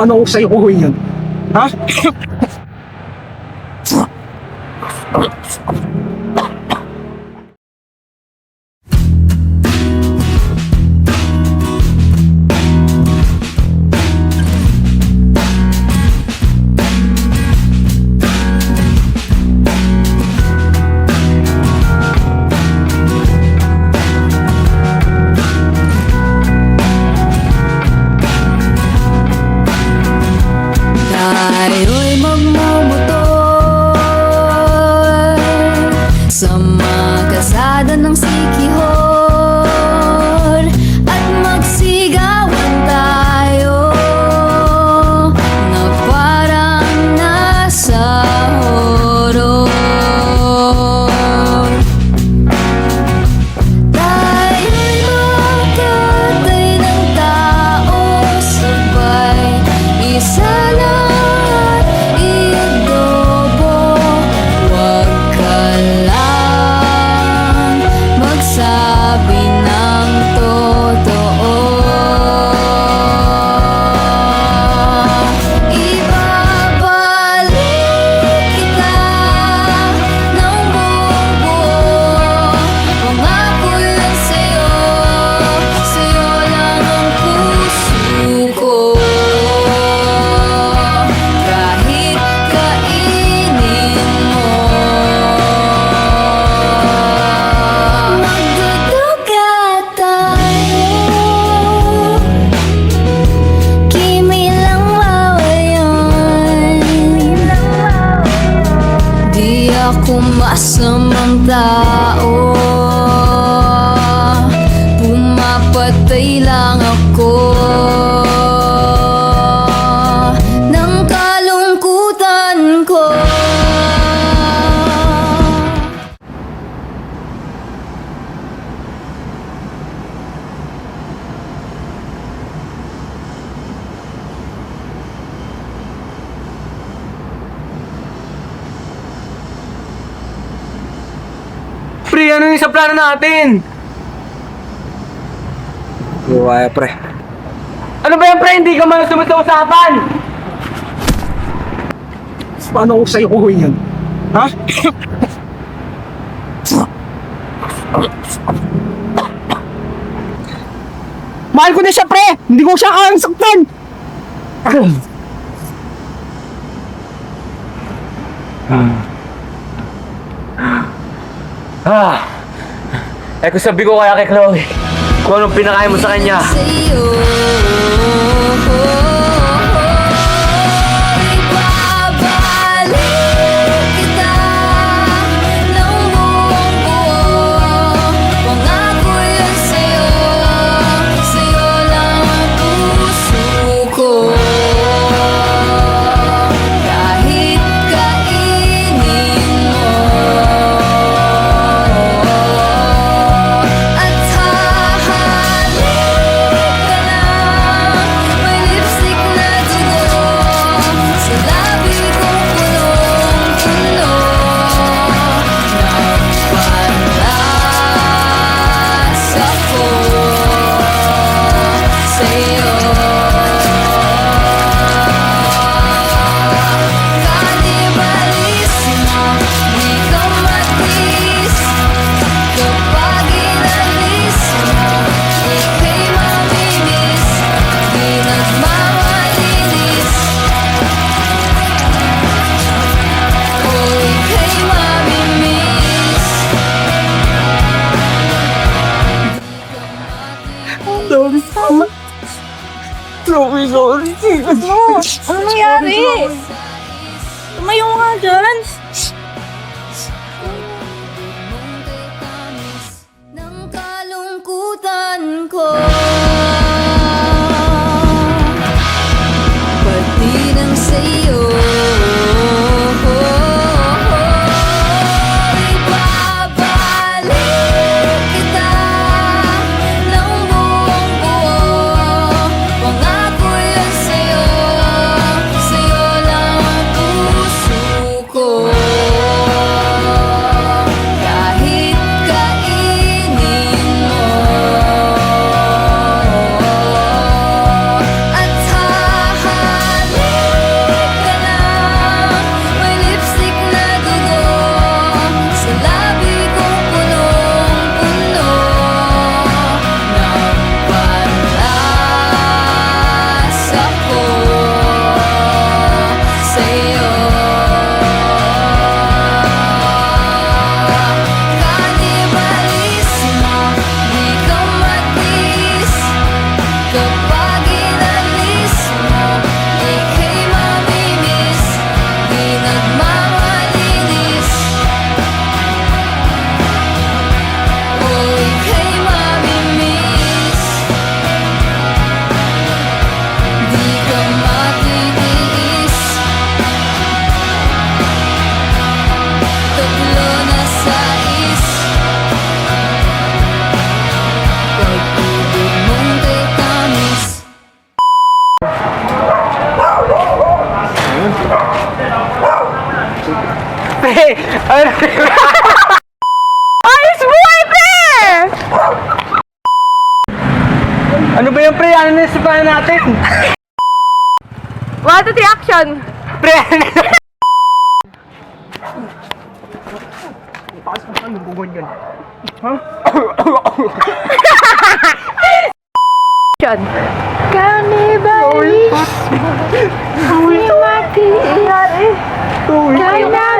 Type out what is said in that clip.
Paano ko sa'yo kuhin yan? Ha? Tayo'y magmumotor sa makasada ng Sikihor at magsigawan tayo na parang nasa horror. Tayo'y magkatay ng tao sabay, isa lang i-adobo. Huwag ka lang magsabi ng totoo. Ibabalik kita ng buong buo. Pangako yun sa'yo, sa'yo lang ang puso ko. Kahit kainin mo, magduduga tayo, kimilang mawayon. Di ako masamang tao, pumapatay lang ako ng kalungkutan ko. Pre, ano yung sa plano natin? Buwaya, pre. Ano ba yan, pre? Hindi ka man sumunod sa usapan! Paano ko sa'yo kuhin yan? Ha? Mahal ko na siya, pre! Hindi ko siya kayang saktan! Kung sabi ko kaya kay Chloe, kung anong pinakain mo sa kanya. Sa'yo, ibabalik kita ng buong buo. Pangako yun sa'yo, sa'yo lang ang puso ko. Kahit kainin mo at hahalik ka na, may lipstick na dugo sa labi kong punong-puno. Napalas ako sa'yo. Kanibalismo, di ka matis. Kapag inalis mo, ika'y maminis. Di nagmamalinis, o ika'y mamimiss. Sorry, sorry. Sorry, sorry. Ano nangyari? Tumayo nga dyan. Ng kalungkutan ko, pati ng sa'yo. Ibabalik kita ng buong buo. Pangako yun sa'yo, sa'yo lang ang puso ko. Kahit kainin mo at hahalik Ayos buhay, pre! Ano ba yung pre? Ano na yung sabahan natin? 1, 2, 3, action! Pre! Action! Cannibalismo. Hindi mati. Kaya